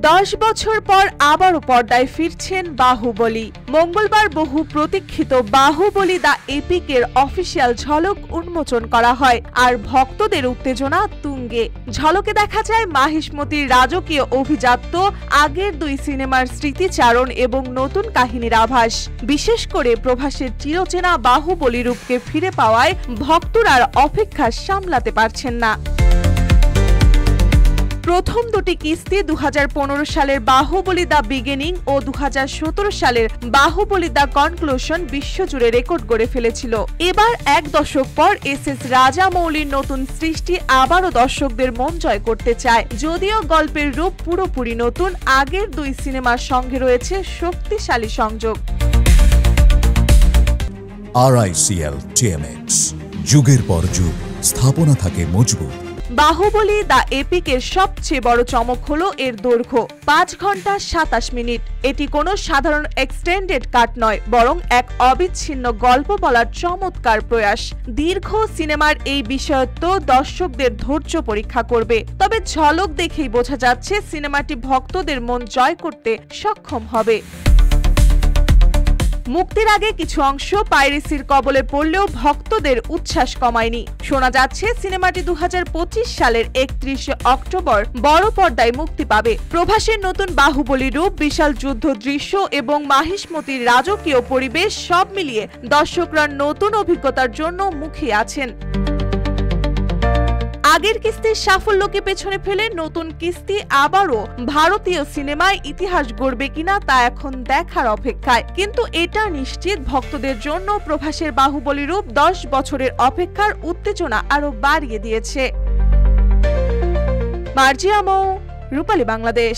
10 বছর পর আবারও পর্দায় ফিরছেন বাহুবলী। মঙ্গলবার বহু প্রতীক্ষিত বাহুবলী দ্য এপিকের অফিসিয়াল ঝলক উন্মোচন করা হয়, আর ভক্তদের উত্তেজনা তুঙ্গে। ঝলকে দেখা যায় মাহিষ্মতির রাজকীয় অভিজাত্য, আগের দুই সিনেমার স্মৃতিচারণ এবং নতুন কাহিনীর আভাস। বিশেষ করে প্রভাসের চিরচেনা বাহুবলী রূপকে ফিরে পাওয়ায় ভক্তরা আর অপেক্ষা সামলাতে পারছেন না। প্রথম দুটি কিস্তি 2015 সালের বাহুবলী দ্য বিগিনিং ও 2017 সালের বাহুবলী দ্য কনক্লুশন বিশ্বজুড়ে রেকর্ড গড়ে ফেলেছিল। এবার এক দশক পর এস রাজামৌলির নতুন সৃষ্টি আবারও দর্শকদের মন জয় করতে চায়। যদিও গল্পের রূপ পুরোপুরি নতুন, আগের দুই সিনেমার সঙ্গে রয়েছে শক্তিশালী সংযোগ। RICL TMX, যুগের পর যুগ স্থাপনা থাকে মজবুত। বাহুবলী দ্য এপিকের সবচেয়ে বড় চমক হলো এর দৈর্ঘ্য 5 ঘন্টা 27 মিনিট। এটি কোনো সাধারণ এক্সটেন্ডেড কাট নয়, বরং এক অবিচ্ছিন্ন গল্প বলার চমৎকার প্রয়াস। দীর্ঘ সিনেমার এই বিষয়ত্ব দর্শকদের ধৈর্য পরীক্ষা করবে, তবে ঝলক দেখেই বোঝা যাচ্ছে সিনেমাটি ভক্তদের মন জয় করতে সক্ষম হবে। মুক্তির আগে কিছু অংশ পাইরেসির কবলে পড়লেও ভক্তদের উচ্ছ্বাস কমায়নি। শোনা যাচ্ছে সিনেমাটি 2025 সালের 31 অক্টোবর বড় পর্দায় মুক্তি পাবে। প্রভাসের নতুন বাহুবলী রূপ, বিশাল যুদ্ধ দৃশ্য এবং মাহিষ্মতির রাজকীয় পরিবেশ সব মিলিয়ে দর্শকরা নতুন অভিজ্ঞতার জন্য মুখিয়ে আছেন। আগের কিস্তির সাফল্যকে পেছনে ফেলে নতুন কিস্তি আবারও ভারতীয় সিনেমায় ইতিহাস গড়বে কিনা তা এখন দেখার অপেক্ষায়। কিন্তু এটা নিশ্চিত, ভক্তদের জন্য প্রভাসের বাহুবলী রূপ 10 বছরের অপেক্ষার উত্তেজনা আরো বাড়িয়ে দিয়েছে। মার্জিয়া মৌ, রূপালী বাংলাদেশ।